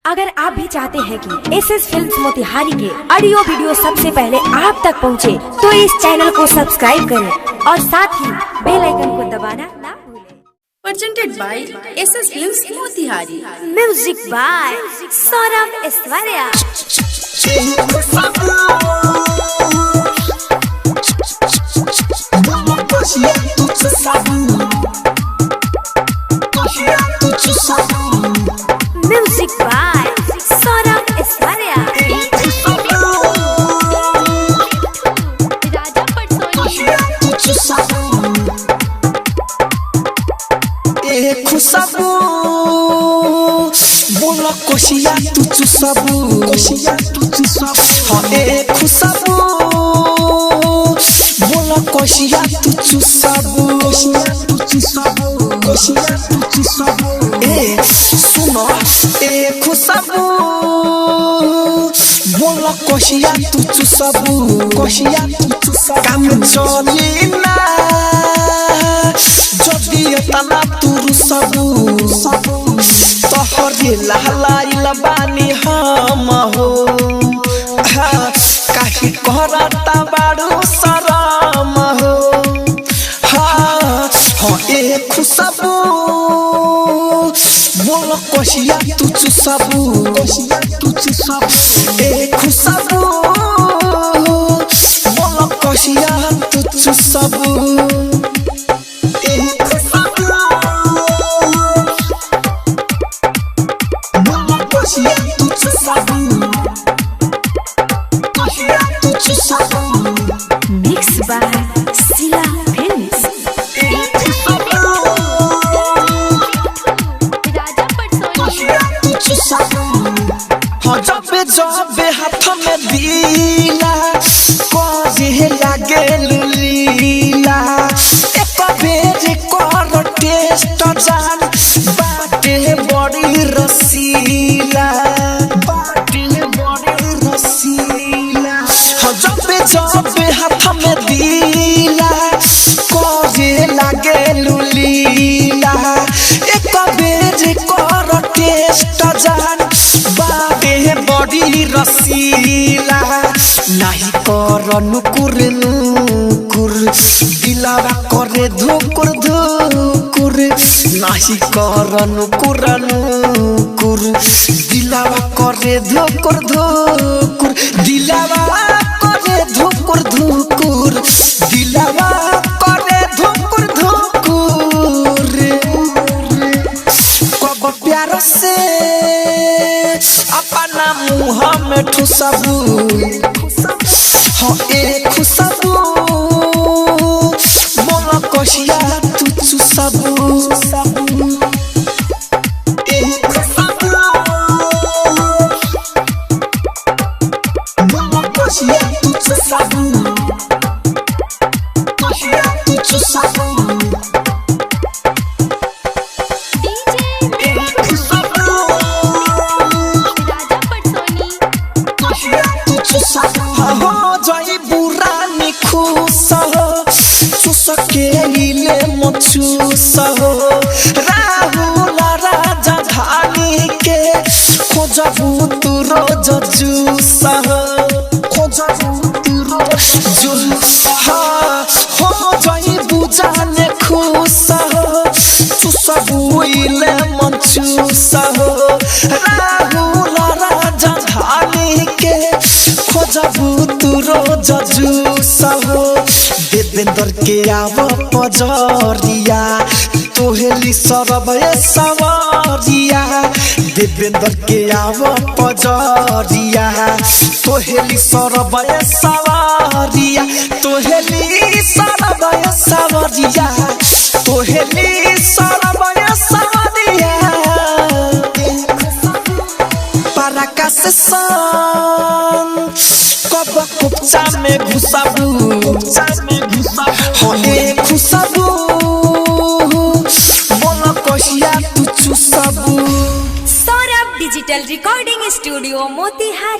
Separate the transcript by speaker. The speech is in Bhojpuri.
Speaker 1: अगर आप भी चाहते हैं कि एसएस फिल्म्स मोतिहारी के ऑडियो वीडियो सबसे पहले आप तक पहुंचे, तो इस चैनल को सब्सक्राइब करें और साथ ही बेल आइकन को दबाना ना भूलें।
Speaker 2: Presented by SS Films Motihari.
Speaker 1: Music by Saurabh Aishwarya. Music by Saurabh Aishwarya.
Speaker 3: खुशबू बोला कोशिया तू चुसबू कोशिया तू चुसबू हाँ ए खुशबू बोला कोशिया तू चुसबू कोशिया तू चुसबू कोशिया तू चुसबू ए सुनो ए खुशबू बोला कोशिया तू चुसबू कोशिया तू चुसबू काम चली ना जदी तना तुरु सबू तोहरे लहलाइला बानी हम हो काहे करता बाड़ू शरम हो हाँ ए खुशबू बोल कोशिया तू चुसबू कोशिया तू चुसबू ए खुशबू बोल कोशिया तू चुसबू
Speaker 1: मिक्स बाय शीला फिल्म्स।
Speaker 3: हाँ जब हाथ में दीला कोजे लागे लीला एक बेर कर टेस्ट जान बाटे बड़ी रसीला बाटे बड़ी रसीला हाँ जब हाथ में दीला कोजे लागे लीला एक बेर कर टेस्ट जान बाटे बड़ी रसीला नहीं कर नुकुर नुकुर दिलावा करे धुकुर धुकुर नहीं कर नुकुर नुकुर दिलावा करे धुकुर धुकुर दिलावा करे धुकुर धुकुर दिलावा करे धुकुर धुकुर कब प्यार से अपना मुँह में ठुसबू हाँ ए खुशबू बोला कोशिया तू चुसबू ए खुशबू बोला कोशिया तू चुसबू कोशिया तू चुसबू राहुल राजा धानी के खोजबू तू रोज जूस खोजबू तू रोज जूस हो जाइबू जाने खुश चुसबू इले मन चूस राहुल राजा धानी के खोजबू तू रोज जूस देवेंद्र के आव पजरिया तोहेली सरब सवरिया देवेंद्र के आव पजरिया तोहेली सरब सवरिया तोहेली सरब सवरिया तोहेली सरब सवरिया पराकाश सन कब कुप्चा में घुसबू हाँ ए खुशबू बोला कोशिया तू चुसबू।
Speaker 1: Saurabh digital recording studio Motihari.